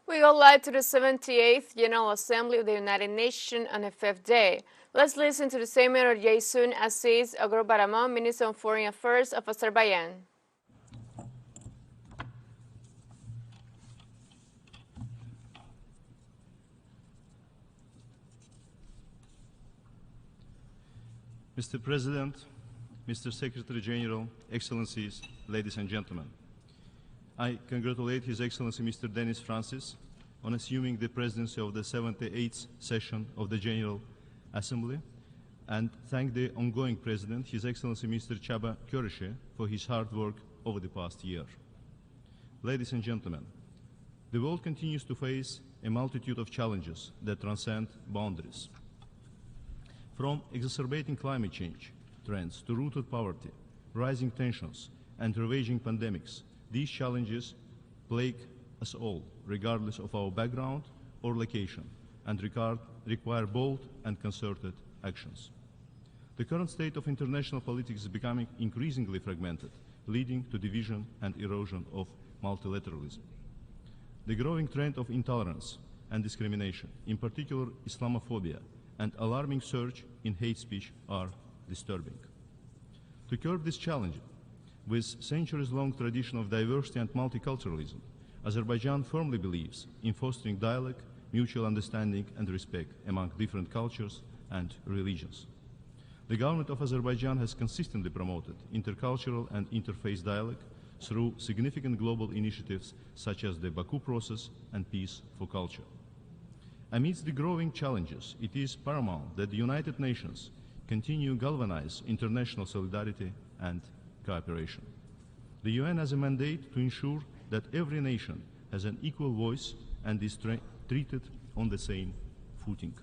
We go live to the 78th General Assembly of the United Nations on the 5th day. Let's listen to the statement of Jeyhun Aziz, Oglu Bayramow, Minister of Foreign Affairs of Azerbaijan. Mr. President, Mr. Secretary General, Excellencies, ladies and gentlemen, I congratulate His Excellency Mr. Denis Francis on assuming the presidency of the 78th session of the General Assembly and thank the ongoing President, His Excellency Mr. Chaba Köreşe, for his hard work over the past year. Ladies and gentlemen, the world continues to face a multitude of challenges that transcend boundaries. From exacerbating climate change trends to rooted poverty, rising tensions, and ravaging pandemics, these challenges plague us all, regardless of our background or location, and require bold and concerted actions. The current state of international politics is becoming increasingly fragmented, leading to division and erosion of multilateralism. The growing trend of intolerance and discrimination, in particular Islamophobia, and alarming surge in hate speech are disturbing. To curb this challenge, with centuries-long tradition of diversity and multiculturalism, Azerbaijan firmly believes in fostering dialogue, mutual understanding and respect among different cultures and religions. The government of Azerbaijan has consistently promoted intercultural and interfaith dialogue through significant global initiatives such as the Baku Process and Peace for Culture. Amidst the growing challenges, it is paramount that the United Nations continue to galvanize international solidarity and cooperation. The UN has a mandate to ensure that every nation has an equal voice and is treated on the same footing.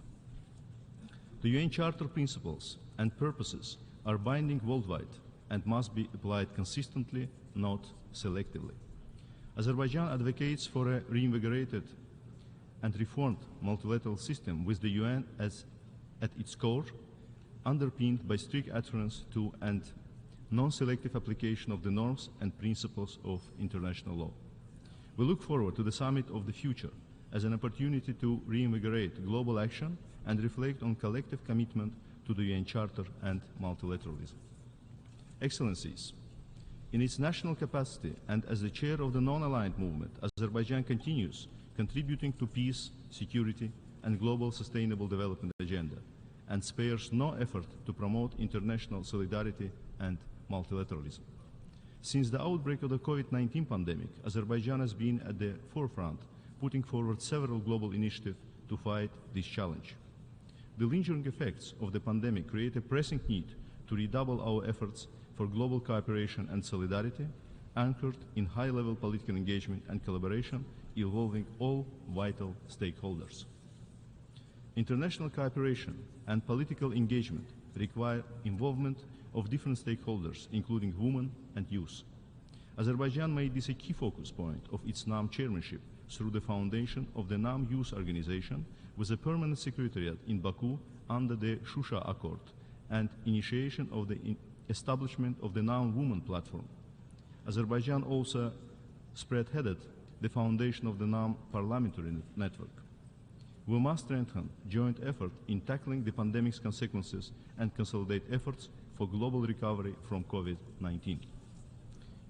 The UN Charter principles and purposes are binding worldwide and must be applied consistently, not selectively. Azerbaijan advocates for a reinvigorated and reformed multilateral system with the UN as at its core, underpinned by strict adherence to and non-selective application of the norms and principles of international law. We look forward to the summit of the future as an opportunity to reinvigorate global action and reflect on collective commitment to the UN Charter and multilateralism. Excellencies, in its national capacity and as the chair of the non-aligned movement, Azerbaijan continues contributing to peace, security, and global sustainable development agenda, and spares no effort to promote international solidarity and multilateralism. Since the outbreak of the COVID-19 pandemic, Azerbaijan has been at the forefront, putting forward several global initiatives to fight this challenge. The lingering effects of the pandemic create a pressing need to redouble our efforts for global cooperation and solidarity, anchored in high-level political engagement and collaboration involving all vital stakeholders. International cooperation and political engagement require involvement of different stakeholders, including women and youth. Azerbaijan made this a key focus point of its NAM chairmanship through the foundation of the NAM Youth Organization with a permanent secretariat in Baku under the Shusha Accord and initiation of the establishment of the NAM Women Platform. Azerbaijan also spearheaded the foundation of the NAM Parliamentary Network. We must strengthen joint effort in tackling the pandemic's consequences and consolidate efforts for global recovery from COVID-19.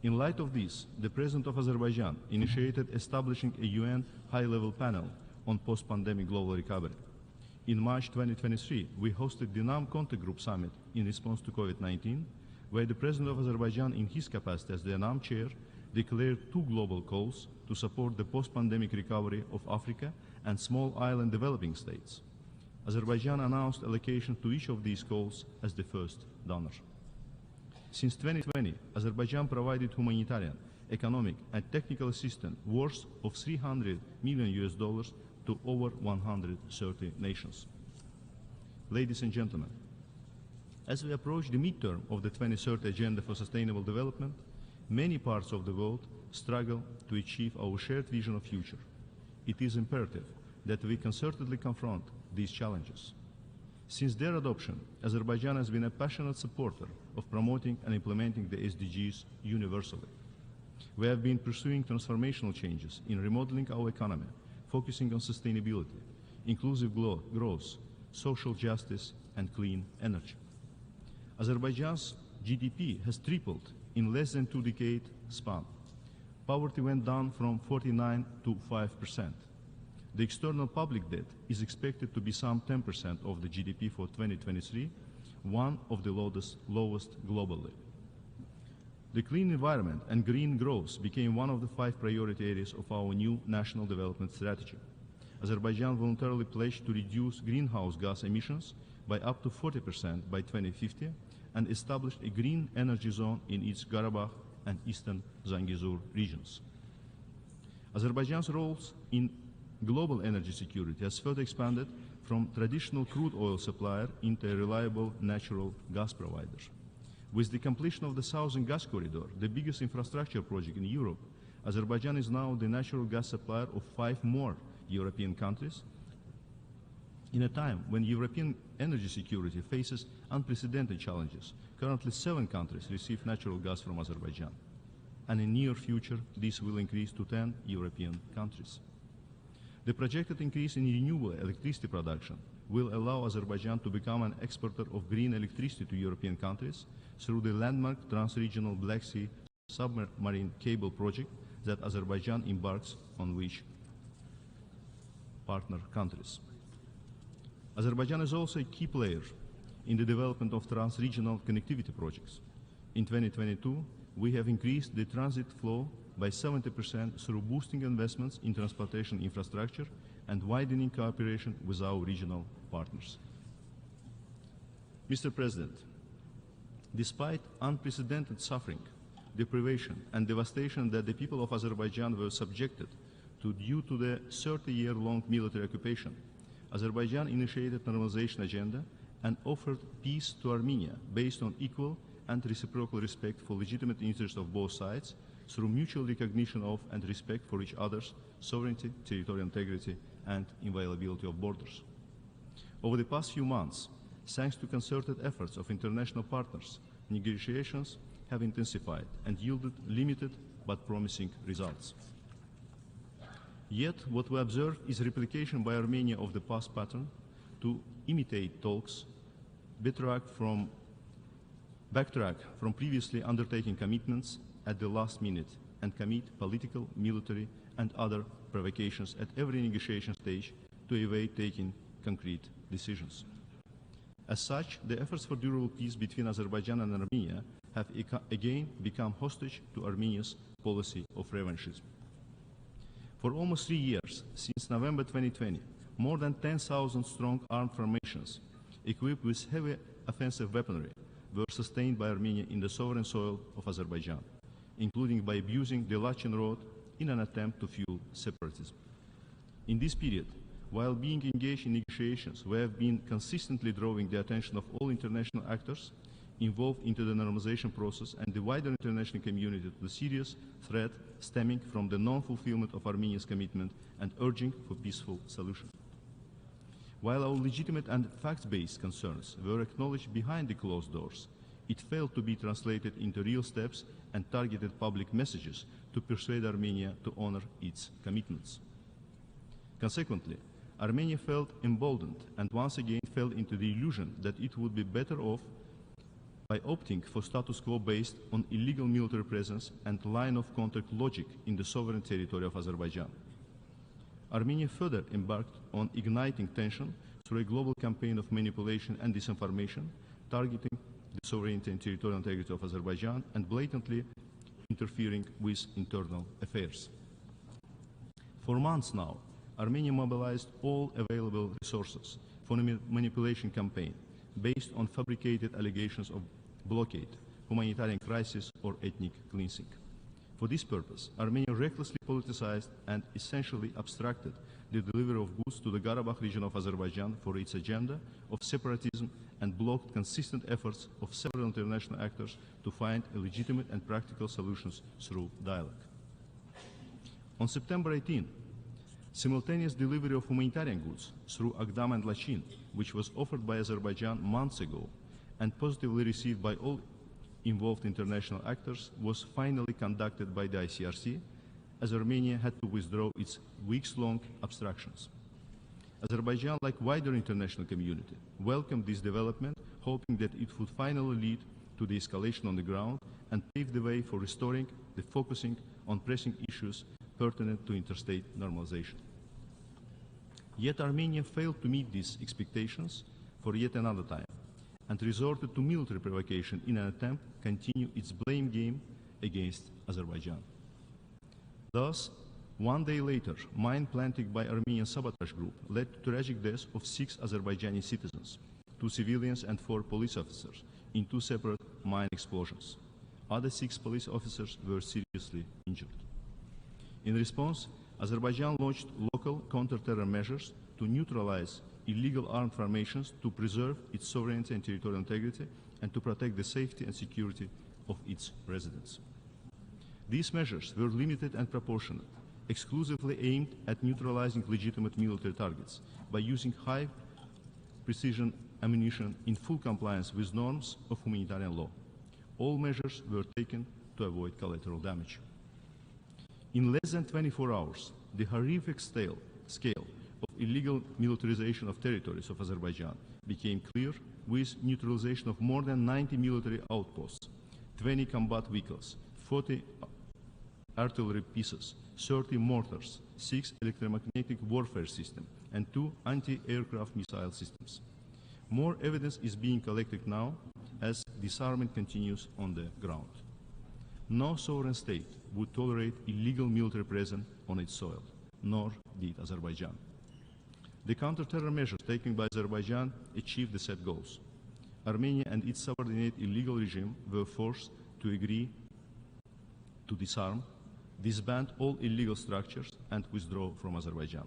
In light of this, the President of Azerbaijan initiated establishing a UN high-level panel on post-pandemic global recovery. In March 2023, we hosted the NAM Contact Group Summit in response to COVID-19, where the President of Azerbaijan, in his capacity as the NAM chair, declared two global calls to support the post-pandemic recovery of Africa and small island developing states. Azerbaijan announced allocation to each of these calls as the first donor. Since 2020, Azerbaijan provided humanitarian, economic, and technical assistance worth of $300 million to over 130 nations. Ladies and gentlemen, as we approach the midterm of the 2030 Agenda for Sustainable Development, many parts of the world struggle to achieve our shared vision of future. It is imperative that we concertedly confront these challenges. Since their adoption, Azerbaijan has been a passionate supporter of promoting and implementing the SDGs universally. We have been pursuing transformational changes in remodeling our economy, focusing on sustainability, inclusive growth, social justice, and clean energy. Azerbaijan's GDP has tripled in less than 2-decade span. Poverty went down from 49 to 5%. The external public debt is expected to be some 10% of the GDP for 2023, one of the lowest globally. The clean environment and green growth became one of the 5 priority areas of our new national development strategy. Azerbaijan voluntarily pledged to reduce greenhouse gas emissions by up to 40% by 2050 and established a green energy zone in its Karabakh and eastern Zangezur regions. Azerbaijan's roles in global energy security has further expanded from traditional crude oil supplier into a reliable natural gas provider. With the completion of the Southern Gas Corridor, the biggest infrastructure project in Europe, Azerbaijan is now the natural gas supplier of 5 more European countries. In a time when European energy security faces unprecedented challenges, currently 7 countries receive natural gas from Azerbaijan. And in the near future, this will increase to 10 European countries. The projected increase in renewable electricity production will allow Azerbaijan to become an exporter of green electricity to European countries through the landmark trans-regional Black Sea submarine cable project that Azerbaijan embarks on with partner countries. Azerbaijan is also a key player in the development of trans-regional connectivity projects. In 2022, we have increased the transit flow by 70% through boosting investments in transportation infrastructure and widening cooperation with our regional partners. Mr. President, despite unprecedented suffering, deprivation, and devastation that the people of Azerbaijan were subjected to due to the 30-year-long military occupation, Azerbaijan initiated normalization agenda and offered peace to Armenia based on equal and reciprocal respect for legitimate interests of both sides through mutual recognition of and respect for each other's sovereignty, territorial integrity, and inviolability of borders. Over the past few months, thanks to concerted efforts of international partners, negotiations have intensified and yielded limited but promising results. Yet, what we observe is replication by Armenia of the past pattern to imitate talks, backtrack from previously undertaken commitments at the last minute, and commit political, military, and other provocations at every negotiation stage to evade taking concrete decisions. As such, the efforts for durable peace between Azerbaijan and Armenia have again become hostage to Armenia's policy of revanchism. For almost 3 years, since November 2020, more than 10,000 strong armed formations equipped with heavy offensive weaponry were sustained by Armenia in the sovereign soil of Azerbaijan, including by abusing the Lachen Road in an attempt to fuel separatism. In this period, while being engaged in negotiations, we have been consistently drawing the attention of all international actors involved into the normalization process and the wider international community to the serious threat stemming from the non-fulfillment of Armenia's commitment and urging for peaceful solution. While our legitimate and fact-based concerns were acknowledged behind the closed doors, it failed to be translated into real steps and targeted public messages to persuade Armenia to honor its commitments. Consequently, Armenia felt emboldened and once again fell into the illusion that it would be better off by opting for status quo based on illegal military presence and line of contact logic in the sovereign territory of Azerbaijan. Armenia further embarked on igniting tension through a global campaign of manipulation and disinformation, targeting the sovereignty and territorial integrity of Azerbaijan and blatantly interfering with internal affairs. For months now, Armenia mobilized all available resources for a manipulation campaign based on fabricated allegations of blockade, humanitarian crisis, or ethnic cleansing. For this purpose, Armenia recklessly politicized and essentially abstracted the delivery of goods to the Karabakh region of Azerbaijan for its agenda of separatism and blocked consistent efforts of several international actors to find legitimate and practical solutions through dialogue. On September 18, simultaneous delivery of humanitarian goods through Agdam and Lachin, which was offered by Azerbaijan months ago and positively received by all involved international actors, was finally conducted by the ICRC as Armenia had to withdraw its weeks-long obstructions. Azerbaijan, like wider international community, welcomed this development, hoping that it would finally lead to the escalation on the ground and pave the way for restoring the focusing on pressing issues pertinent to interstate normalization. Yet Armenia failed to meet these expectations for yet another time and resorted to military provocation in an attempt to continue its blame game against Azerbaijan. Thus, one day later, mine planting by Armenian sabotage group led to tragic deaths of 6 Azerbaijani citizens, 2 civilians and 4 police officers in 2 separate mine explosions. Other 6 police officers were seriously injured. In response, Azerbaijan launched local counter-terror measures to neutralize illegal armed formations to preserve its sovereignty and territorial integrity and to protect the safety and security of its residents. These measures were limited and proportionate, exclusively aimed at neutralizing legitimate military targets by using high-precision ammunition in full compliance with norms of humanitarian law. All measures were taken to avoid collateral damage. In less than 24 hours, the horrific scale of illegal militarization of territories of Azerbaijan became clear, with neutralization of more than 90 military outposts, 20 combat vehicles, 40 artillery pieces, 30 mortars, 6 electromagnetic warfare systems, and 2 anti-aircraft missile systems. More evidence is being collected now as disarmament continues on the ground. No sovereign state would tolerate illegal military presence on its soil, nor did Azerbaijan. The counter-terror measures taken by Azerbaijan achieved the set goals. Armenia and its subordinate illegal regime were forced to agree to disarm, disband all illegal structures, and withdraw from Azerbaijan.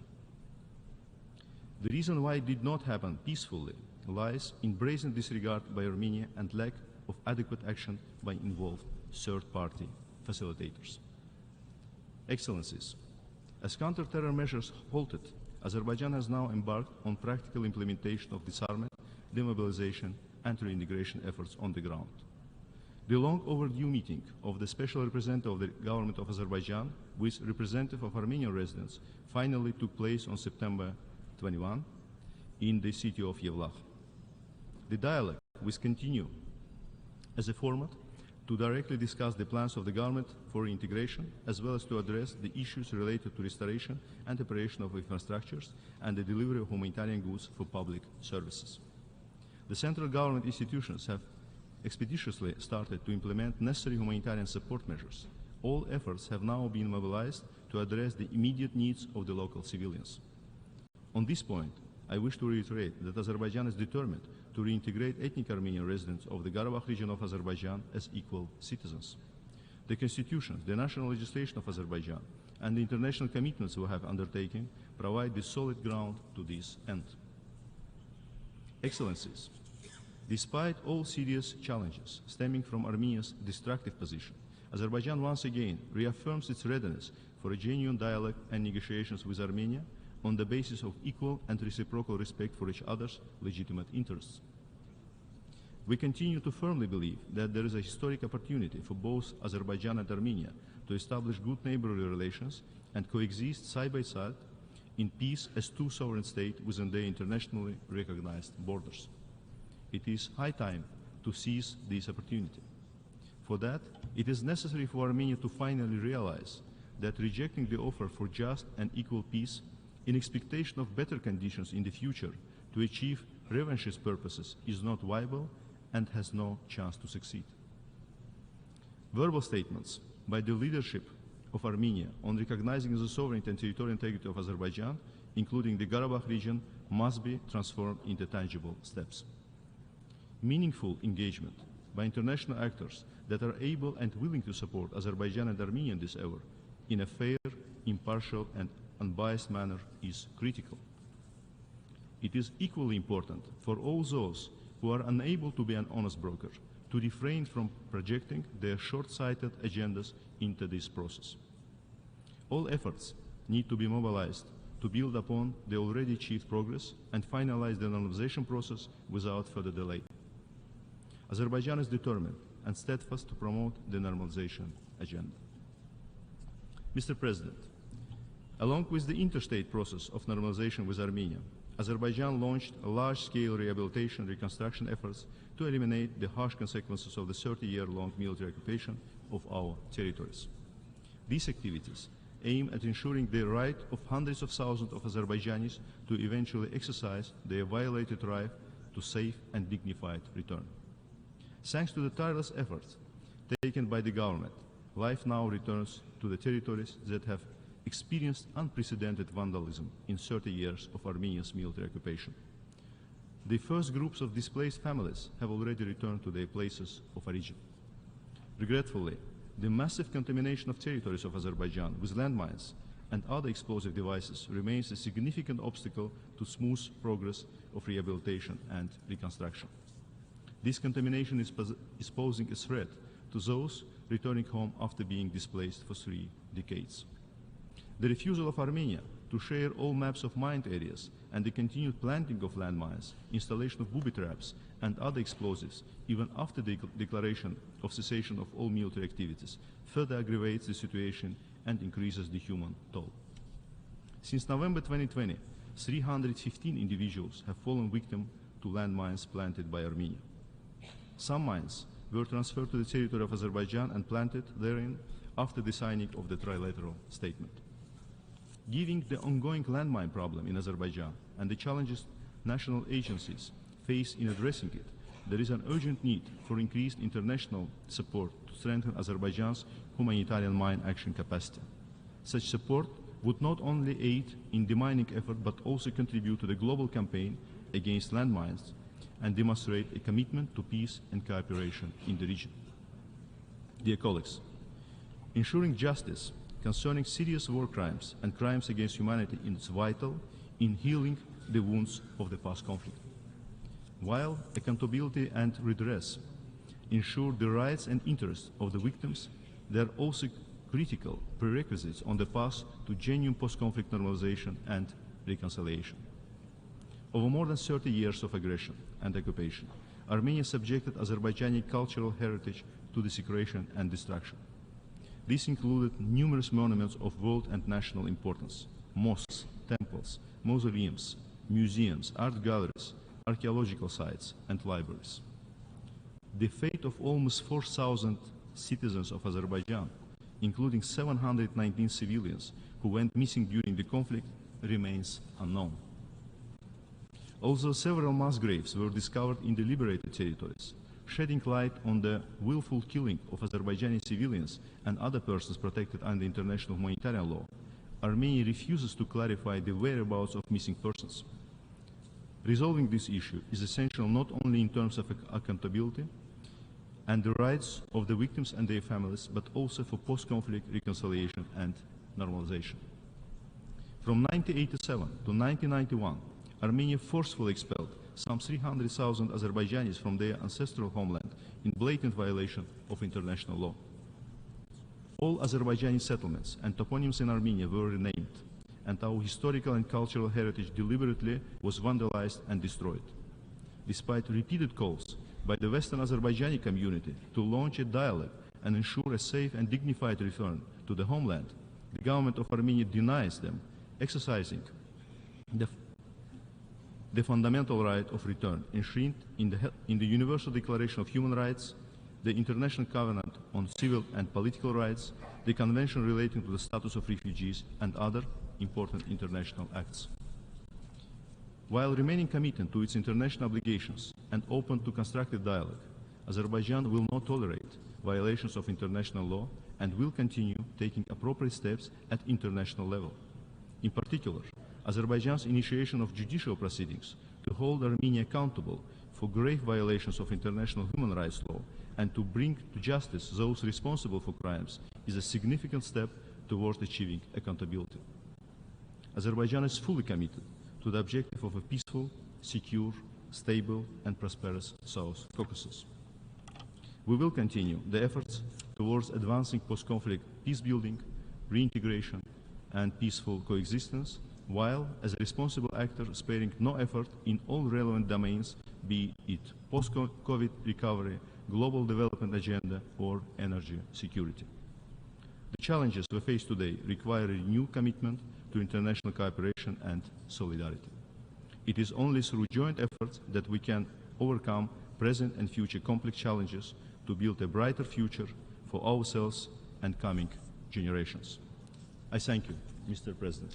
The reason why it did not happen peacefully lies in brazen disregard by Armenia and lack of adequate action by involved third-party facilitators. Excellencies, as counter-terror measures halted, Azerbaijan has now embarked on practical implementation of disarmament, demobilization, and reintegration efforts on the ground. The long overdue meeting of the Special Representative of the Government of Azerbaijan with representative of Armenian residents finally took place on September 21 in the city of Yevlakh. The dialogue will continue as a format to directly discuss the plans of the government for reintegration, as well as to address the issues related to restoration and operation of infrastructures and the delivery of humanitarian goods for public services. The central government institutions have expeditiously started to implement necessary humanitarian support measures. All efforts have now been mobilized to address the immediate needs of the local civilians. On this point, I wish to reiterate that Azerbaijan is determined to reintegrate ethnic Armenian residents of the Karabakh region of Azerbaijan as equal citizens. The constitution, the national legislation of Azerbaijan, and the international commitments we have undertaken provide the solid ground to this end. Excellencies, despite all serious challenges stemming from Armenia's destructive position, Azerbaijan once again reaffirms its readiness for a genuine dialogue and negotiations with Armenia on the basis of equal and reciprocal respect for each other's legitimate interests. We continue to firmly believe that there is a historic opportunity for both Azerbaijan and Armenia to establish good neighborly relations and coexist side by side in peace as 2 sovereign states within their internationally recognized borders. It is high time to seize this opportunity. For that, it is necessary for Armenia to finally realize that rejecting the offer for just and equal peace in expectation of better conditions in the future to achieve revanchist purposes is not viable and has no chance to succeed. Verbal statements by the leadership of Armenia on recognizing the sovereignty and territorial integrity of Azerbaijan, including the Karabakh region, must be transformed into tangible steps. Meaningful engagement by international actors that are able and willing to support Azerbaijan and Armenia in this hour in a fair, impartial, and unbiased manner is critical. It is equally important for all those who are unable to be an honest broker to refrain from projecting their short-sighted agendas into this process. All efforts need to be mobilized to build upon the already achieved progress and finalize the normalization process without further delay. Azerbaijan is determined and steadfast to promote the normalization agenda. Mr. President, along with the interstate process of normalization with Armenia, Azerbaijan launched a large-scale rehabilitation reconstruction efforts to eliminate the harsh consequences of the 30-year-long military occupation of our territories. These activities aim at ensuring the right of hundreds of thousands of Azerbaijanis to eventually exercise their violated right to safe and dignified return. Thanks to the tireless efforts taken by the government, life now returns to the territories that have experienced unprecedented vandalism in 30 years of Armenia's military occupation. The first groups of displaced families have already returned to their places of origin. Regretfully, the massive contamination of territories of Azerbaijan with landmines and other explosive devices remains a significant obstacle to smooth progress of rehabilitation and reconstruction. This contamination is posing a threat to those returning home after being displaced for 3 decades. The refusal of Armenia to share all maps of mined areas and the continued planting of landmines, installation of booby traps and other explosives, even after the declaration of cessation of all military activities, further aggravates the situation and increases the human toll. Since November 2020, 315 individuals have fallen victim to landmines planted by Armenia. Some mines were transferred to the territory of Azerbaijan and planted therein after the signing of the trilateral statement. Given the ongoing landmine problem in Azerbaijan and the challenges national agencies face in addressing it, there is an urgent need for increased international support to strengthen Azerbaijan's humanitarian mine action capacity. Such support would not only aid in the mining effort but also contribute to the global campaign against landmines and demonstrate a commitment to peace and cooperation in the region. Dear colleagues, ensuring justice concerning serious war crimes and crimes against humanity is vital in healing the wounds of the past conflict. While accountability and redress ensure the rights and interests of the victims, they are also critical prerequisites on the path to genuine post-conflict normalization and reconciliation. Over more than 30 years of aggression and occupation, Armenia subjected Azerbaijani cultural heritage to desecration and destruction. This included numerous monuments of world and national importance: mosques, temples, mausoleums, museums, art galleries, archaeological sites, and libraries. The fate of almost 4,000 citizens of Azerbaijan, including 719 civilians who went missing during the conflict, remains unknown. Although several mass graves were discovered in the liberated territories, shedding light on the willful killing of Azerbaijani civilians and other persons protected under international humanitarian law, Armenia refuses to clarify the whereabouts of missing persons. Resolving this issue is essential not only in terms of accountability and the rights of the victims and their families, but also for post-conflict reconciliation and normalization. From 1987 to 1991, Armenia forcefully expelled some 300,000 Azerbaijanis from their ancestral homeland in blatant violation of international law. All Azerbaijani settlements and toponyms in Armenia were renamed, and our historical and cultural heritage deliberately was vandalized and destroyed. Despite repeated calls by the Western Azerbaijani community to launch a dialogue and ensure a safe and dignified return to the homeland, the government of Armenia denies them exercising the fundamental right of return enshrined in the Universal Declaration of Human Rights, the International Covenant on Civil and Political Rights, the Convention relating to the status of refugees, and other important international acts. While remaining committed to its international obligations and open to constructive dialogue, Azerbaijan will not tolerate violations of international law and will continue taking appropriate steps at international level. In particular, Azerbaijan's initiation of judicial proceedings to hold Armenia accountable for grave violations of international human rights law and to bring to justice those responsible for crimes is a significant step towards achieving accountability. Azerbaijan is fully committed to the objective of a peaceful, secure, stable, and prosperous South Caucasus. We will continue the efforts towards advancing post-conflict peace-building, reintegration, and peaceful coexistence, while, as a responsible actor, sparing no effort in all relevant domains, be it post-COVID recovery, global development agenda, or energy security. The challenges we face today require a new commitment to international cooperation and solidarity. It is only through joint efforts that we can overcome present and future complex challenges to build a brighter future for ourselves and coming generations. I thank you, Mr. President.